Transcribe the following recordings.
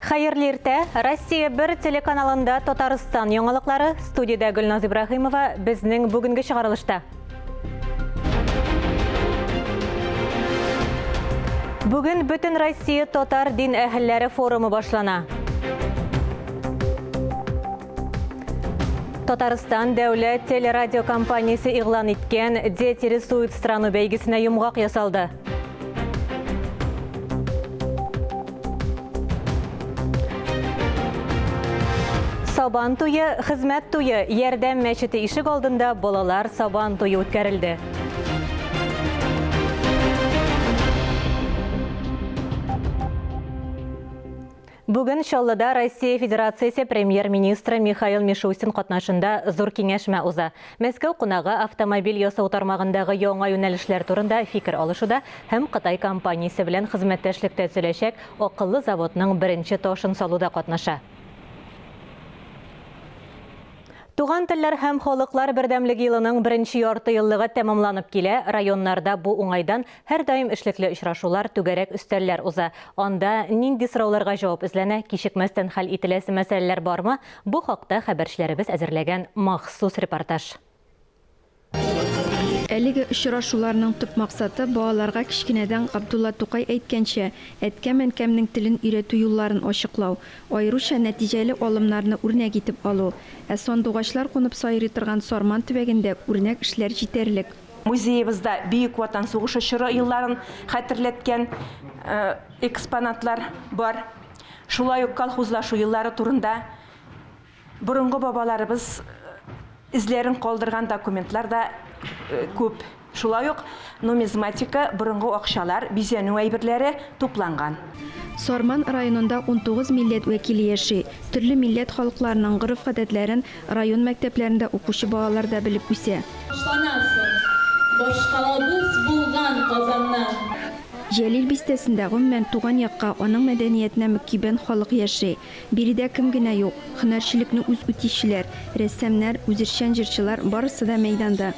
Хайырлы иртә, Россия 1 телеканалында Татарстан яңалыклары, студияда Гөлназ Ибрахимова, безнең бүгенге чыгарылышта. Бүген Бөтен Россия татар дин әһелләре форумы башлана. Татарстан дәүләт телерадио компаниясе игълан иткән «Дети рисуют страну» бәйгесенә йомгак ясалды. Сабан туйы, хезмәт туйы, ярдәм мәчете ишек алдында балалар сабан туйы үткәрелде. Бүген Чаллыда Россия Федерациясе премьер-министры Михаил Мишустин катнашында зур киңәшмә уза. Мәскәү кунагы автомобиль ясау тармагындагы яңа юнәлешләр турында фикер алышуда һәм Кытай компаниясе белән хезмәттәшлектә төзеләчәк акыллы заводның беренче ташын салуда катнаша. Туган телләр һәм халыклар бердәмлеге елының беренче ярты еллыгы тәмамланып килә. Районнарда бу уңайдан һәр даим эшлекле очрашулар, түгәрәк өстәлләр уза. Анда нинди сорауларга җавап эзләнә, кичекмәстән хәл ителәсе мәсьәләләр бармы? Бу хакта хәбәрчеләребез әзерләгән махсус репортаж. Әлеге очрашуларның төп максаты балаларга кичкенәдән Габдулла Тукай әйткәнчә, әткәм-әнкәмнең телен өйрәтү юлларын ачыклау, аеруча нәтиҗәле алымнарны үрнәк итеп алу. Ә сандугачлар кунып сайрый торган Сарман төбәгендә үрнәк эшләр җитәрлек. Музеебызда Бөек Ватан сугышы чоры елларын хәтерләткән экспонатлар бар. Шулай ук колхозлашу еллары турында борынгы бабаларыбыз изләрен калдырган документлар да күп. Шулай ук нумизматика, борынгы акчалар, бизәнү әйберләре тупланган. Сарман районында 19 милләт вәкиле яши. Төрле милләт халыкларының гореф-гадәтләрен район мәктәпләрендә укучы балалар да белеп үсә. Башкалабыз булган Казаннан. Җәлил бистәсендә гомумән туган якка, аның мәдәниятенә мөкибән халык яши. Биредә кем генә юк, һөнәрчелекне үз үтишчеләр, рәссамнар, үзешчән җырчылар барысы да мәйданда.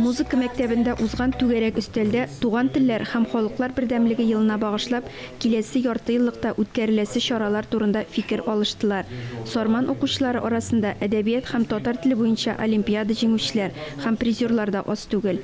Музыка мәктәбендә узган түгәрәк өстәлдә туган телләр һәм халыклар бердәмлеге елына багышлап киләсе ярты еллыкта үткәреләсе чаралар турында фикер алыштылар. Сарман укучылары арасында әдәбият һәм татар теле буенча олимпиада җиңүчеләр һәм призерлар да аз түгел.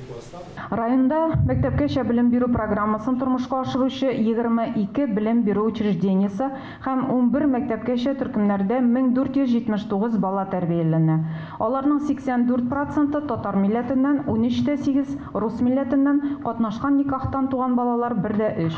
Районда мәктәпкәчә белем бирү программасын тормышка ашыручы 22 белем бирү учреждениесе һәм 11 мәктәпкәчә төркемнәрдә 1479 бала тәрбияләнә. Аларның 84% татар милләтеннән, 13.8 рус милләтеннән, катнашкан никахтан туган балалар 1.3.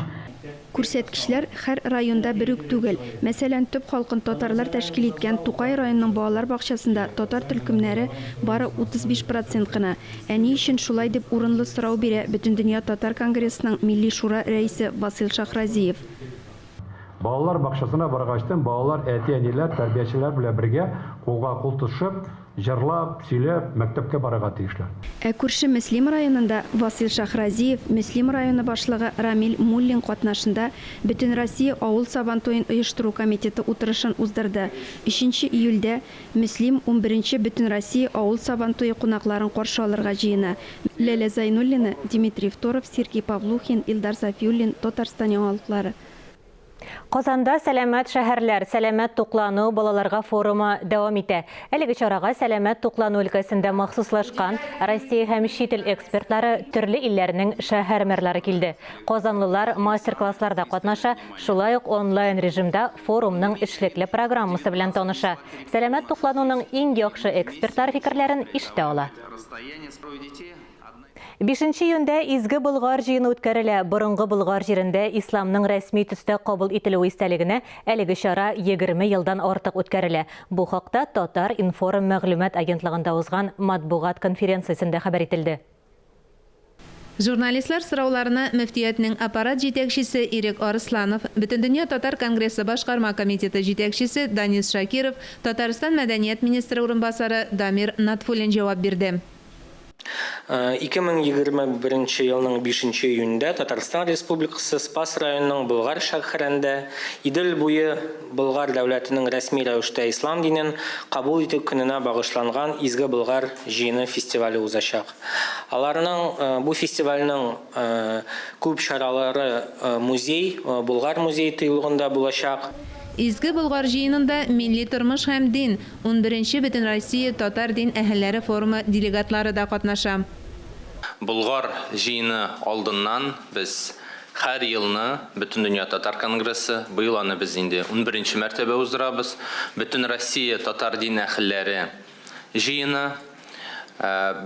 Күрсәткечләр һәр районда бер үк түгел. Мәсәлән, төп халкын татарлар тәшкил иткән Тукай районының балалар бакчасында татар төркемнәре бары 35% кына. Ә ни өчен шулай дип урынлы сорау бирә Бөтендөнья татар конгрессының милли шура рәисе Васил Шахразиев. Балалар бакчасына баргачтан балалар әти-әниләр, тәрбиячеләр белән бергә кулга кул тушып, җырлап, сөйләп мәктәпкә барырга тиешләр. Ә күрше Мөслим районында Васил Шахразиев, Мөслим районы башлыгы Рамил Муллин катнашында Бөтен Россия авыл сабан туен оештыру комитеты утырышын уздырды. 3 июльдә Мөслим 11-нче Бөтен Россия авыл сабан туе кунакларын каршы алырга җыена. Ләлә Зайнуллина, Дмитрий Второв, Сергей Павлухин, Илдар Сафиуллин, Татарстан яңалыклары. Казанда сәламәт шәһәрләр, сәламәт туклану балаларга форумы дәвам итә. Әлеге чарага сәламәт туклану өлкәсендә махсуслашкан Россия һәм чит ил экспертлары төрле илләрнең шәһәр мэрлары килде. Казанлылар мастер-классларда катнаша, шулай ук онлайн режимда форумның эшлекле программасы белән таныша. Сәламәт туклануның иң яхшы экспертлар фикерләрен ишетә ала. 5 июньдә изге Болгар җыены үткәрелә. Борынгы Болгар җирендә исламның рәсми төстә кабул ителү истәлегенә әлеге чара 20 елдан артык үткәрелә. Бу хакта Татар информ мәгълүмат агентлыгында узган матбугат конференциясендә хәбәр ителде. Журналистлар сорауларына мөфтиятның аппарат җитәкчесе Ирек Арсланов, Бөтендөнья татар конгрессы башкарма комитеты җитәкчесе Данис Шакиров, Татарстан мәдәният министры урынбасары Дамир Натфуллин җавап бирде. 2021 елның 5 июньдә Татарстан Республикасы Спас районының Болгар шәһәрендә Идел буе Болгар дәүләтенең рәсми рәвештә ислам динен кабул итү көненә багышланган изге Болгар җыены фестивале узачак. Аларның бу фестивальның күп шаралары музей, Болгар музей тыйлыгында булачак. Изге Болгар җыенында милли тормыш һәм дин 11-нче Бөтен Россия татар дин әһелләре форумы делегатлары да катнаша. Болгар җыены алдыннан без һәр елны Бөтен дөнья татар конгрессы, быел аны без инде 11-нче мәртәбә уздырабыз. Бөтен Россия татар дин әһелләре җыены.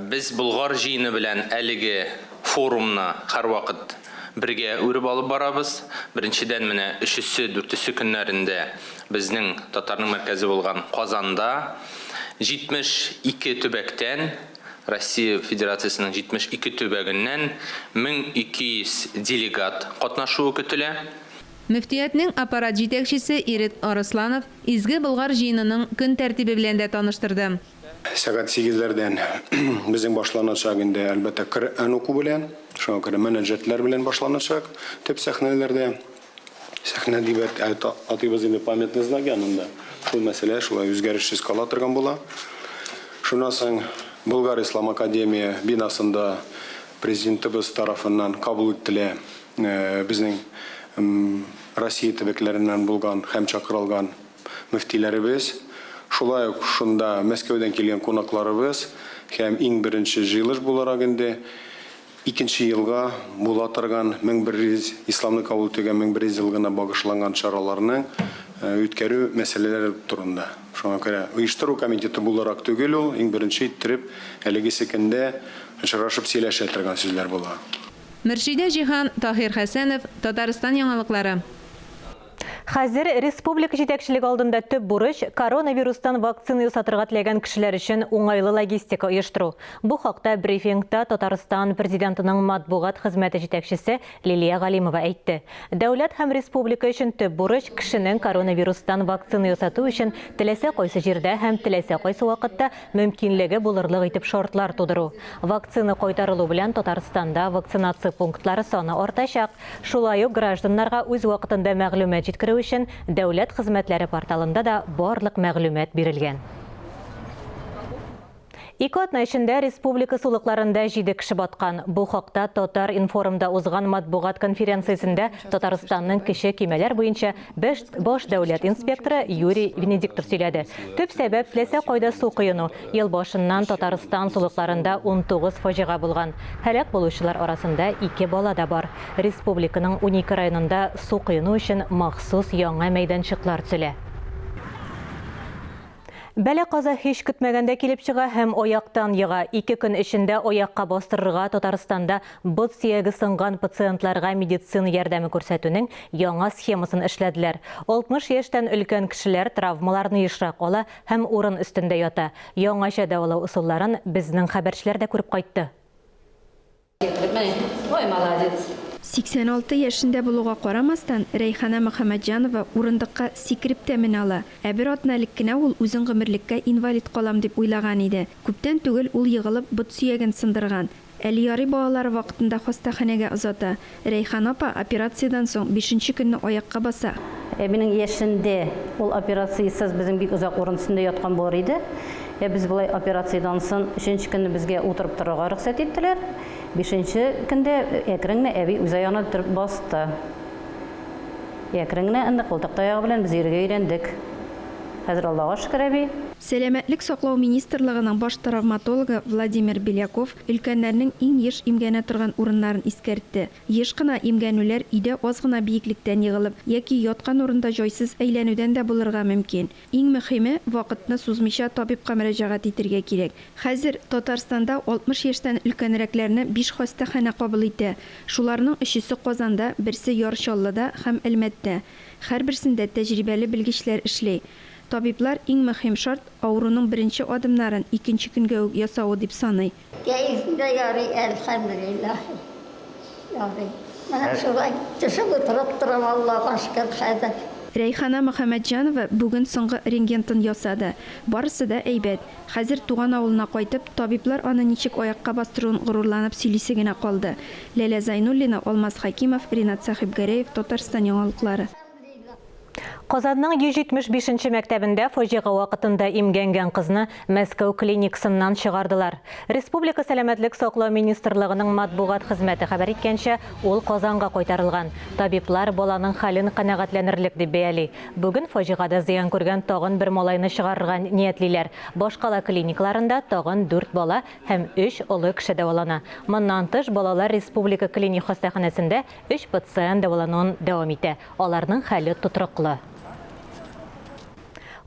Без Болгар җыены белән әлеге форумны һәр вакыт бергә үреп алып барабыз. Беренчедән менә 3-4 көннәрендә безнең татарның мәркәзе булган Казанда 72 төбәктән, Россия Федерациясының 72 төбәгеннән 1200 делегат катнашуы көтелә. Мөфтиятның аппарат җитәкчесе Ирек Арысланов изге Болгар җыенының көн тәртибе белән дә таныштырды. Сәгать 8-ләрдән безнең башланачак инде әлбәттә Коръән уку белән, шуңа күрә мөнәҗәтләр белән башланачак. Төп сәхнәләрдә сәхнә дибәт атыйбыз инде памятный знак янында. Шул мәсьәлә шулай үзгәрешсез кала торган була. Шуннан соң Болгар Ислам Академия бинасында президентыбыз тарафыннан кабул ителә безнең Россия төбәкләреннән булган һәм чакырылган мөфтиләребез. Шулай ук шунда Мәскәүдән килгән кунакларыбыз һәм иң беренче җыелыш буларак инде 2нче елга була торган 1100 исламны кабул итүгә 1100 елгына багышланган чараларның үткәрү мәсьәләләре турында. Шуңа күрә оештыру комитеты буларак түгел ул, иң беренче иттереп әлеге секендә очрашып сөйләшә торган сүзләр була. Мөршидә Җиһан, Таһир Хәсәнов, Татарстан яңалыклары. Хәзер республика җитәкчелеге алдында төп бурыч коронавирустан вакцина ясатырга теләгән кешеләр өчен уңайлы логистика оештыру. Бу хакта брифингта Татарстан президентының матбугат хезмәте җитәкчесе Лилия Галимова әйтте. Дәүләт һәм республика өчен төп бурыч кешенең коронавирустан вакцина ясату өчен теләсә кайсы җирдә һәм теләсә кайсы вакытта мөмкинлеге булырлык итеп шартлар тудыру. Вакцина кайтарылу белән Татарстанда вакцинация пунктлары саны артачак. Шулай ук гражданнарга үз вакытында мәгълүмат җиткерү өчен дәүләт хезмәтләре порталында да барлык мәгълүмат бирелгән. Ике атна эчендә республика сулыкларында 7 кеше баткан. Бу хакта Татар информда узган матбугат конференциясендә Татарстанның кеше кимәләр буенча баш дәүләт инспекторы Юрий Венедиктов сөйләде. Төп сәбәп теләсә кайда су коену. Ел башыннан Татарстан сулыкларында 19 фаҗига булган. Һәлак булучылар арасында 2 бала да бар. Республиканың 12 районында су коену өчен махсус яңа мәйданчыклар төзелә. Бәлә каза һич көтмәгәндә килеп чыга һәм аяктан йыга. 2 көн эчендә аякка бастырырга Татарстанда бот сөяге сынган пациентларга медицина ярдәме күрсәтүнең яңа схемасын эшләделәр. 60 яшьтән өлкән кешеләр травмаларны ешрак ала һәм урын өстендә ята. Яңаша дәвалау усулларын безнең хәбәрчеләр дә күреп кайтты. 86 яшендә булуга карамастан, Рәйхана Мөхәммәтҗанова урындыкка сикереп тәмен ала. Ә бер атналык кенә ул үзен гомерлеккә инвалид калам дип уйлаган иде. Күптән түгел ул егылып бот сөяген сындырган. Әле ярый балалар вакытында хастаханәгә озата. Рәйхан апа операциядән соң 5нче көнне аякка баса. Минең яшендә ул операциясыз безнең бик озак урын өстендә яткан булыр иде. Без булай операциядән соң 3нче көнне безгә утырып торырга рөхсәт иттеләр. 5нче көндә әкренне әби үз аягына торып басты. Әкренне инде култык таягы белән без йөрергә өйрәндек. Хәзер Аллаһка шөкер әби. Сәламәтлек саклау министрлыгының баш травматологы Владимир Беляков өлкәннәрнең иң еш имгәнә торган урыннарын искәртте. Еш кына имгәнүләр өйдә аз гына биеклектән егылып яки яткан урында җайсыз әйләнүдән дә булырга мөмкин. Иң мөһиме вакытны сузмыйча табибка мөрәҗәгать итәргә кирәк. Хәзер Татарстанда 60 яшьтән өлкәнрәкләрне 5 хастаханә кабул итә. Шуларның 3се Казанда, берсе Ярчаллыда һәм Әлмәттә. Һәрберсендә тәҗрибәле белгечләр эшли. Табиблар иң мөһим шарт ауруның беренче адымнарын 2нче көнгә үк ясауы дип саный. Кәефендә ярый, әлхәмдүлиллаһ. Ярый. Менә шулай төшеп утырып торам, Аллаһка шөкер хәзер. Рәйхана Мөхәммәтҗанова бүген соңгы рентгентын ясады. Барысы да әйбәт. Хәзер туган авылына кайтып, табиблар аны ничек аякка бастыруын горурланып сөйлисе генә калды. Ләлә Зайнуллина, Алмаз Хакимов, Ринат Сахибгәрәев, Татарстан яңалыклары. Казанның 175-нче мәктәбендә фаҗига вакытында имгәнгән кызны Мәскәү клиникасыннан чыгардылар. Республика сәламәтлек саклау министрлыгының матбугат хезмәте хәбәр иткәнчә, ул Казанга кайтарылган. Табиблар баланың хәлен канәгатьләнерлек дип бәяли. Бүген фаҗигада зыян күргән тагын бер малайны чыгарырга ниятлиләр. Башкала клиникаларында тагын 4 бала һәм 3 олы кеше дәвалана. Моннан тыш балалар республика клиник хастаханәсендә 3 пациент дәвалануын дәвам итә. Аларның хәле тотрыклы.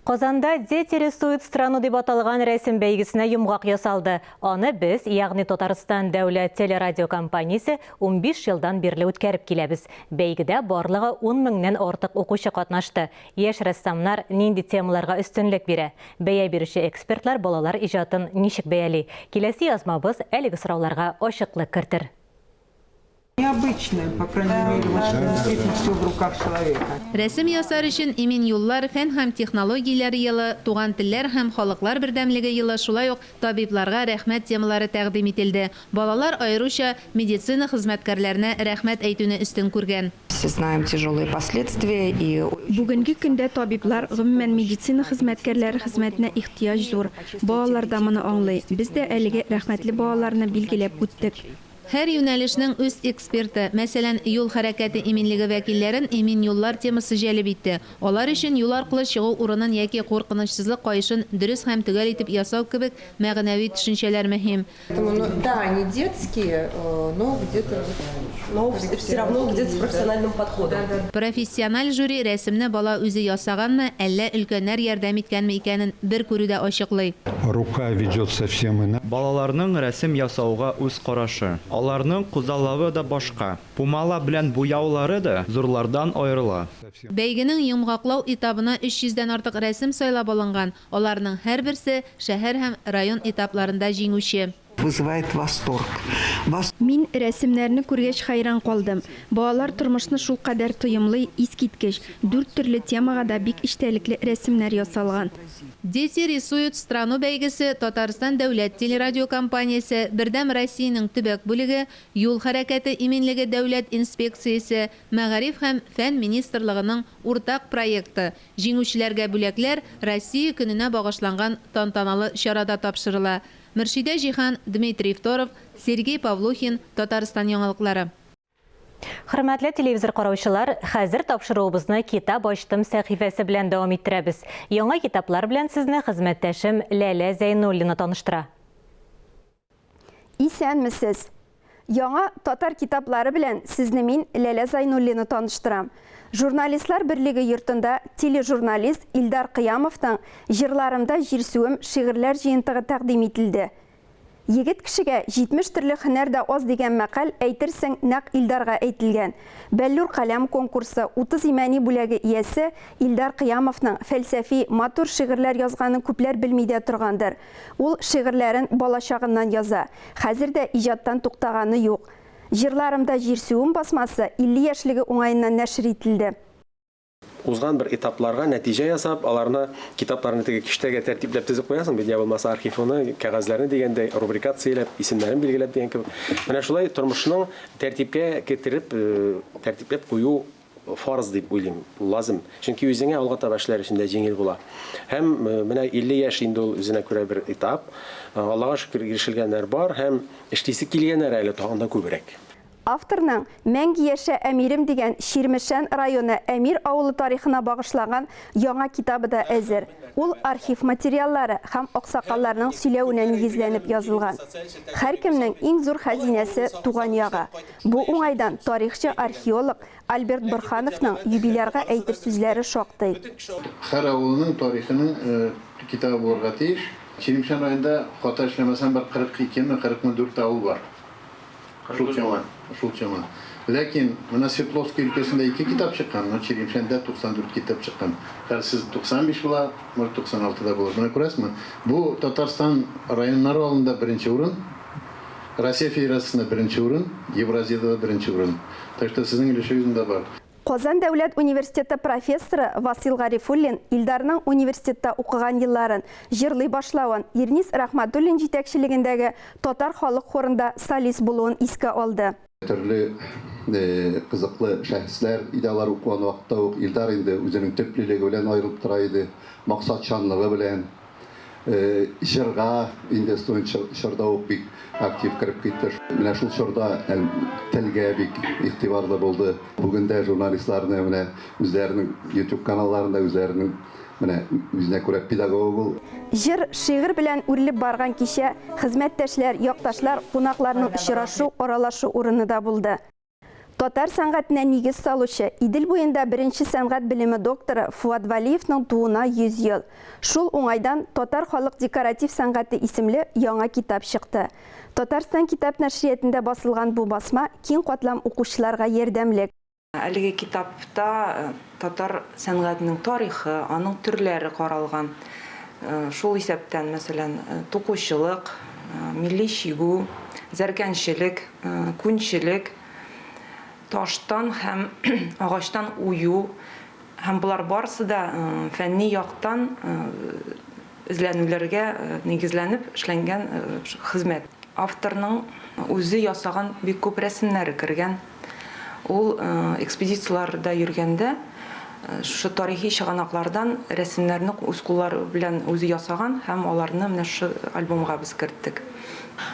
Казанда «Дети рисуют страну» дип аталган рәсем бәйгесенә йомгак ясалды. Аны без, ягъни Татарстан дәүләт телерадиокомпаниясе 15 елдан бирле үткәреп киләбез. Бәйгедә барлыгы 10 меңнән артык укучы катнашты. Яшь рәссамнар нинди темаларга үстенлек бирә? Бәя бирүче экспертлар балалар иҗатын ничек бәяли? Киләсе язмабыз әлеге сорауларга ачыклык кертер. Необычное, по крайней мере, действительно все в руках человека. Рәсем ясар өчен Имин юллар, фән һәм технологияләр елы, туган телләр һәм халыклар бердәмлеге елы, шулай ук табибларга рәхмәт темалары тәкъдим ителде. Балалар аеруча медицина хезмәткәрләренә рәхмәт әйтүне өстен күргән. Все знаем тяжелые последствия и Бүгенге көндә табиблар, гомумән медицина хезмәткәрләре хезмәтенә ихтыяҗ зур. Балалар да моны аңлый. Без дә әлеге рәхмәтле балаларны билгеләп үттек. Һәр юнәлешнең үз эксперты, мәсәлән, юл хәрәкәте иминлеге вәкилләрен Имин юллар темасы җәлеп итте. Алар өчен юл аркылы чыгу урынын яки куркынычсызлык каешын дөрес һәм төгәл итеп ясау кебек мәгънәви төшенчәләр мөһим. да, они детские, но где-то все равно где-то с профессиональным подходом. Профессиональ жюри рәсемне бала үзе ясаганмы, әллә өлкәннәр ярдәм иткәнме икәнен бер күрүдә ачыклый. Рука ведет совсем иначе. Балаларның рәсем ясауга үз карашы. Аларның кузалавы да башка. Пумала белән буяулары да зурлардан аерыла. Бәйгенең йомгаклау этабына 300-дән артык рәсем сайлап алынган. Аларның һәрберсе шәһәр һәм район этапларында җиңүче. Вызывает восторг. Мин рәсемнәрне күргәч хайран калдым. Балалар тормышны шул кадәр тоемлы, искиткеч, 4 төрле темага да бик иштәлекле рәсемнәр ясалган. Дети рисуют страну бәйгесе Татарстан дәүләт телерадиокомпаниясе, Бердәм Россиянең төбәк бүлеге, юл хәрәкәте иминлеге дәүләт инспекциясе, Мәгариф һәм фән министрлыгының уртак проекты. Җиңүчеләргә бүләкләр Россия көненә багышланган тантаналы чарада тапшырыла. Мөршидә Җихан, Дмитрий Второв, Сергей Павлухин, Татарстан яңалыклары. Хөрмәтле телевизор караучылар, хәзер тапшыруыбызны китап ачтым сәхифәсе белән дәвам иттерәбез. Яңа китаплар белән сезне хезмәттәшем Ләлә Зәйнуллина таныштыра. Исәнмесез? Яңа татар китаплары белән сезне мин Ләлә Зәйнуллина таныштырам. Журналистлар берлеге йортында тележурналист Илдар Кыямовтың «Җырларымда җирсүем» шигырьләр җыентыгы тәкъдим ителде. Егет кешегә 70 төрле һөнәр дә аз дигән мәкаль әйтерсең нәкъ Илдарга әйтелгән. Бәллүр каләм конкурсы 30 имәни бүләге иясе Илдар Кыямовның фәлсәфи матур шигырьләр язганын күпләр белми дә торгандыр. Ул шигырьләрен балачагыннан яза. Хәзер дә иҗаттан туктаганы юк. Җырларымда җирсүем басмасы 50 яшьлеге уңаеннан нәшр ителде. Узган бер этапларга нәтиҗә ясап, аларны китапларны теге киштәгә тәртипләп тизеп куясың, бит я булмаса архивны, кәгазьләрне дигәндәй рубрикацияләп, исемнәрен билгеләп дигән кебек. Менә шулай тормышның тәртипкә китереп, тәртипләп кую фарыз дип уйлыйм, лазым. Чөнки үзеңә алга таба эшләр өчен җиңел була. Һәм менә 50 яшь инде ул үзенә күрә бер этап. Аллага шөкер ирешелгәннәр бар һәм эшлисе килгәннәр әле тагын да күбрәк. Авторның «Мәңге яшә әмирем» дигән Ширмешән районы Әмир авылы тарихына багышлаган яңа китабы да әзер. Ул архив материаллары һәм аксакалларның сөйләвенә нигезләнеп язылган. Һәркемнең иң зур хәзинәсе туган яга. Бу уңайдан тарихчы археолог Альберт Борхановның юбилярга әйтер сүзләре шактый. Һәр авылның тарихының китабы булырга тиеш. Ширмешән районында хата эшләмәсәм бер 42-44 авыл бар. Шул чама. Ләкин менә Свердловск өлкәсендә 2 китап чыккан, Ширмешәндә 94 китап чыккан. Хәзер 95 була, 96-да булыр. Менә күрәсезме? Бу Татарстан районнары алында беренче урын, Россия Федерациясында беренче урын, Евразиядә беренче урын. Так что сезнең өлешегез дә бар. Казан дәүләт университеты профессоры Васил Гарифуллин Илдарның университетта укыган елларын, җырлый башлавын, Ирнис Рахматуллин җитәкчелегендәге татар халык хорында солист булуын искә алды. Türlü kızıklı şahıslar idalar okuyan vaqtda Ildar indi özünün töplülüğü bilen ayrılıp turaydı. Maksatçanlığı bilen şırğa industri şırda bik aktif kirip gittir. Mine şul şırda telge bik ihtibarlı buldu. Bugün de jurnalistlarını mine üzerinin YouTube kanallarında üzerinin mine yüzüne göre pedagog. Jir şiir bilen urilip bargan kişe hizmetteşler, yoqtaşlar, qonaqlarının uçuraşı, oralaşı orını da buldu. Tatar sanatına nigiz saluşu İdil boyunda birinci sanat bilimi doktoru Fuat Valiyev'nin tuğuna 100 yıl. Şul oңайdan Tatar Halk Dekoratif Sanatı isimli yana kitap çıktı. Tatarstan kitap naşriyetinde basılgan bu basma keng qatlam оқушыларға yardımlık. Әлеге kitapta Tatar sanatının tarixi, onun türleri qaralgan. Şol исәптән, мәсәлән, to'quvchilik, milliy şigu, zərgənçilik, күнчелек, taştan hem ağaçtan uyu, hem bular barысы da fənni яқтан izlənülərə negizlənib эшләнгән xizmət. Авторның өзі ясаган бик күп рәсемнәре кергән. Ул экспедицияларда йөргәндә şu тарихи чыганаклардан рәсемнәрне үз куллары белән үзе ясаган һәм аларны менә шу альбомга без керттек.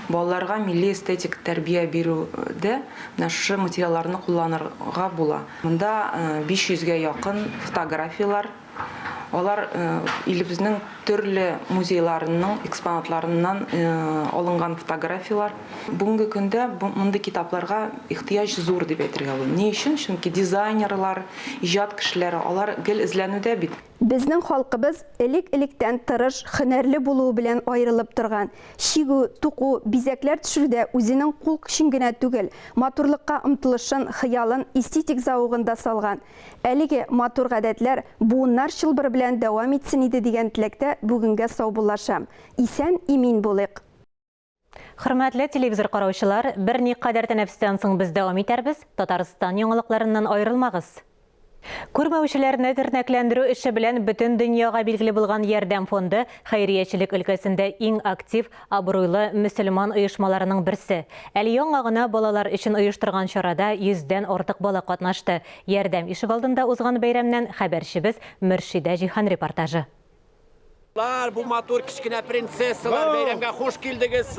Балаларга милли эстетик тәрбия бирүдә менә шу материалларны кулланырга була. Монда 500-гә якын фотографиялар, алар илебезнең төрле музейларының экспонатларыннан алынган фотографиялар. Бүгенге көндә мондый китапларга ихтыяҗ зур дип әйтергә була. Ни өчен? Чөнки дизайнерлар, иҗат кешеләре алар гел эзләнүдә бит. Безнең халкыбыз элек-электән тырыш, һөнәрле булуы белән аерылып торган. Шигү, туку, бизәкләр төшерүдә үзенең кул көчен генә түгел, матурлыкка омтылышын, хыялын, эстетик зауыгында салган. Әлеге матур гадәтләр буыннар чылбыр белән дәвам итсен иде дигән теләктә бүгенгә саубуллашам. Исән, имин булыйк. Хөрмәтле телевизор караучылар, бер никадәр тәнәфестән соң без дәвам итәрбез. Татарстан яңалыкларыннан аерылмагыз. Күрмәүчеләрне тернәкләндерү эше белән бөтен дөньяга билгеле булган ярдәм фонды хәйриячелек өлкәсендә иң актив, абруйлы мөселман оешмаларының берсе. Әле яңа гына балалар өчен оештырган чарада 100дән артык бала катнашты. Ярдәм ишек алдында узган бәйрәмнән хәбәрчебез Мөршидә Җихан репортажы. Bu матур кичкенә принцессалар бәйрәмгә хуш килдегез.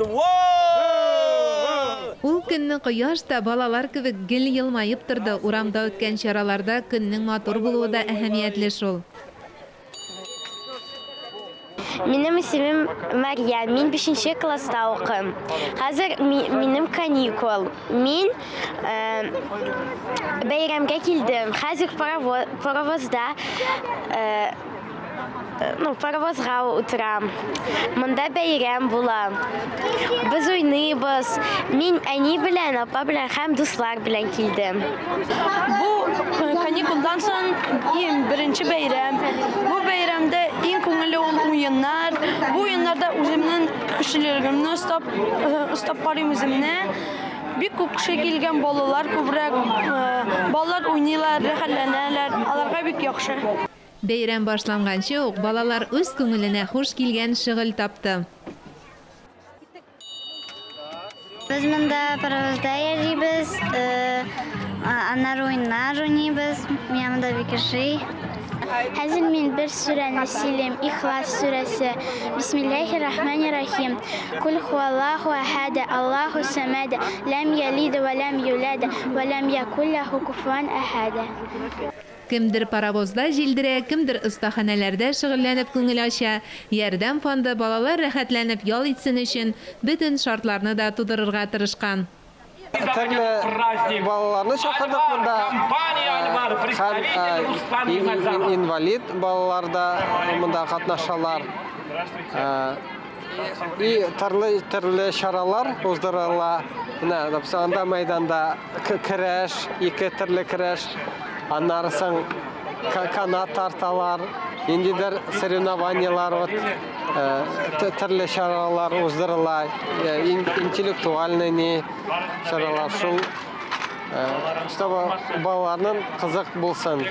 Ул көнне кояш та балалар кебек гел елмайып торды. Урамда үткән чараларда көннең матур булуы да әһәмиятле шул. Минем исемем Мария, мин 5нче класста укыйм. Хәзер минем каникул. Мин бәйрәмгә килдем. Хәзер паровозда паровозга утырам. Монда бәйрәм була. Без уйныйбыз. Мин әни белән, апа белән һәм дуслар белән килдем. Бу каникулдан соң беренче бәйрәм. Бу бәйрәмдә иң күңелле уеннар. Бу уеннарда үземнең кешелегемне устап карыйм үземне. Бик күп кеше килгән балалар күбрәк. Балалар уйныйлар, рәхәтләнәләр. Аларга бик яхшы. Бәйрәм башланганчы ук балалар үз күңеленә хуш килгән шөгыль тапты. Без монда паровозда йөрибез, аннары уйнар уйныйбыз. Менә бик яхшы. Хәзер мин бер сүрәне сөйләйм, Ихлас сүрәсе. Бисмиллаһир-рахманир-рахим. Кул хуаллаху ахад, Аллаху самад, лам ялид ва лам юлад, ва лам якул лаху куфуан ахад. Кемдер паровозда җилдерә, кемдер остаханәләрдә шөгыльләнеп күңел ача. Ярдәм фонды балалар рәхәтләнеп ял итсен өчен бөтен шартларны да тудырырга тырышкан. Балаларны чакырдык монда. Һәм инвалид балалар да монда катнашалар. И төрле чаралар уздырыла. Менә анда мәйданда көрәш, ике төрле көрәш. Аннары соң канат тарталар, индидер соревнованиялар, төрле чаралар уздырыла, интеллектуальный чаралар шул, чтобы балаларның кызык булсын.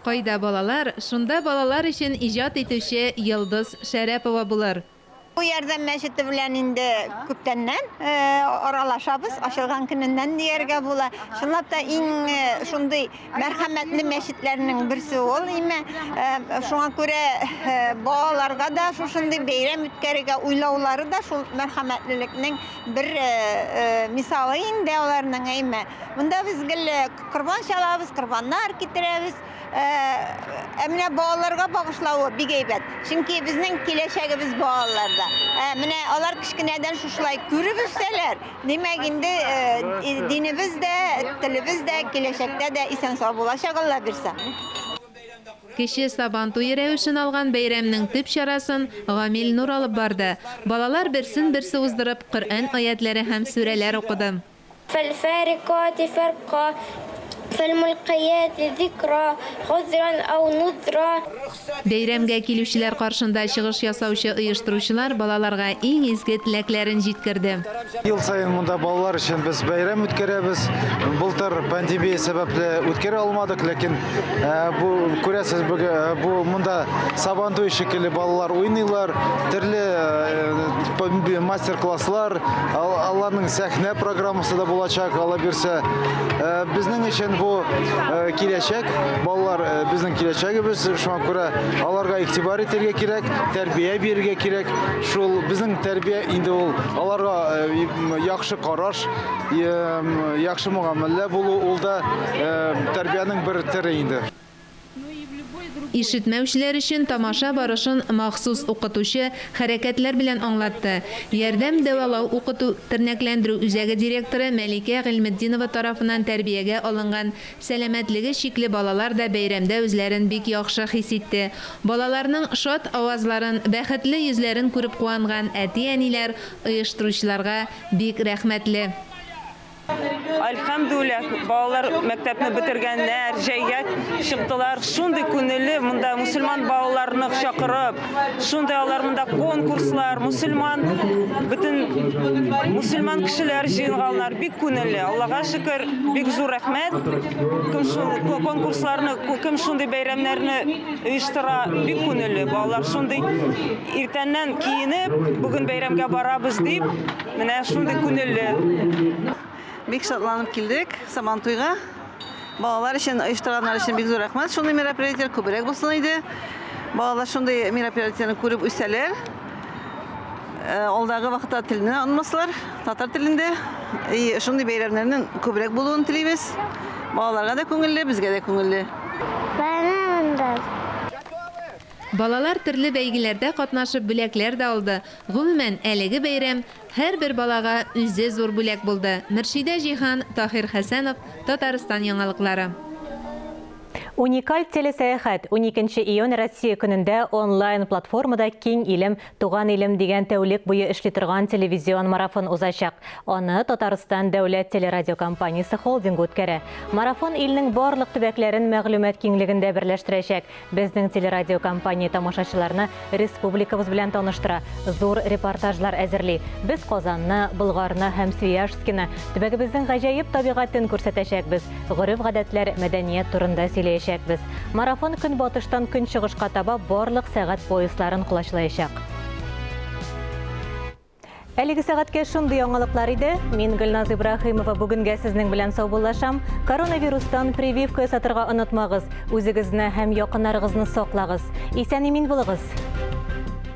Кайда балалар, шунда балалар өчен иҗат итүче Йылдыз Шәрәпова булыр. Bu Ярдәм мәчете белән инде күптәннән аралашабыз, ачылган көненнән дияргә була. Шунлап та иң шундый мәрхәмәтле мәчетләрнең берсе ул име. Шуңа күрә балаларга да шушындый бәйрәм үткәрергә уйлаулары да шул мәрхәмәтлелекнең бер мисалы инде аларның әйме. Монда без гел корбан чалабыз, корбаннар китерәбез. Менә балаларга багышлауы бик әйбәт. Чөнки безнең киләчәгебез балаларда. Менә алар кичкенәдән шушылай күреп үсәләр. Димәк инде динебез дә, телебез дә киләчәктә дә исән-сау булачак Алла бирсә. Кеше Сабантуй рәвешен алган бәйрәмнең төп чарасын Гамил Нур алып барды. Балалар берсен-берсе уздырып Коръән аятләре һәм сүрәләр укыды. فالفارقات فرقا فالملقيات ذكرا عذرا أو نذرا. Бәйрәмгә килүчеләр каршында чыгыш ясаучы оештыручылар балаларга иң изге теләкләрен җиткерде. Ел сайын монда балалар өчен без бәйрәм үткәрәбез. Былтыр пандемия сәбәпле үткәрә алмадык, ләкин бу күрәсез бу монда Сабантуй шикелле балалар уйныйлар, төрле мастер-класслар, аларның сәхнә программасы да булачак, Алла бирсә. Безнең өчен бу киләчәк, балалар безнең киләчәгебез, шуңа күрә аларга игътибар итәргә кирәк, тәрбия бирергә кирәк. Шул безнең тәрбия инде ул аларга яхшы караш, яхшы мөгамәлә булу ул да тәрбиянең бер төре инде. Ишетмәүчеләр өчен тамаша барышын махсус укытучы хәрәкәтләр белән аңлатты. Ярдәм дәвалау укыту тернәкләндерү үзәге директоры Мәликә Гыйлметдинова тарафыннан тәрбиягә алынган сәламәтлеге шикле балалар да бәйрәмдә үзләрен бик яхшы хис итте. Балаларның шат авазларын, бәхетле йөзләрен күреп куанган әти-әниләр оештыручыларга бик рәхмәтле. Альхамдулилlah, балалар мәктәпне бетергәннәр, җәйгә чыктылар. Шундый күңелле, монда мусульман балаларны чакырып, шундый алар монда конкурслар, бөтен мусульман кешеләр җыйналганнар, бик күңелле. Аллага шөкер, бик зур рәхмәт. Кем конкурсларны, кем шундый бәйрәмнәрне оештыра, бик күңелле. Балалар шундый иртәннән киенеп, бүген бәйрәмгә барабыз дип, менә шундый күңелле. Бик шатланып килдек Сабантуйга. Балалар өчен оештырганнар өчен бик зур рәхмәт. Шундый мероприятияләр күбрәк булсын иде. Балалар шундый мероприятияләрне күреп үсәләр. Алдагы вакытта телне онмаслар, татар телендә. Шундый бәйрәмнәрнең күбрәк булуын телибез. Балаларга да күңелле, безгә дә күңелле. Балалар төрле бәйгеләрдә катнашып бүләкләр дә алды. Гомумән, әлеге бәйрәм һәрбер балага үзе зур бүләк булды. Мөршидә Җиһан, Таһир Хәсәнов, Татарстан яңалыклары. Уникаль телесәяхәт 12 июнь Россия көнендә онлайн платформада Киң илем, туган илем дигән тәүлек буе эшли торган телевизион марафон узачак. Аны Татарстан дәүләт телерадиокомпаниясе холдингы үткәрә. Марафон илнең барлык төбәкләрен мәгълүмат киңлегендә берләштерәчәк. Безнең телерадиокомпания тамашачыларны республикабыз белән таныштыра, зур репортажлар әзерли. Без Казанны, Болгарны һәм Свияжскины, төбәгебезнең гаҗәеп табигатын күрсәтәчәкбез. Гореф-гадәтләр, мәдәният турында сөйләячәкбез. Марафон көнбатыштан көнчыгышка таба барлык сәгать поясларын кулачлаячак. Әлеге сәгатькә шундый яңалыклар иде. Мин Гөлназ Ибраһимова бүгенгә сезнең белән саубуллашам. Коронавирустан прививка сатырга онытмагыз. Үзегезне һәм якыннарыгызны саклагыз. Исән-имин булыгыз.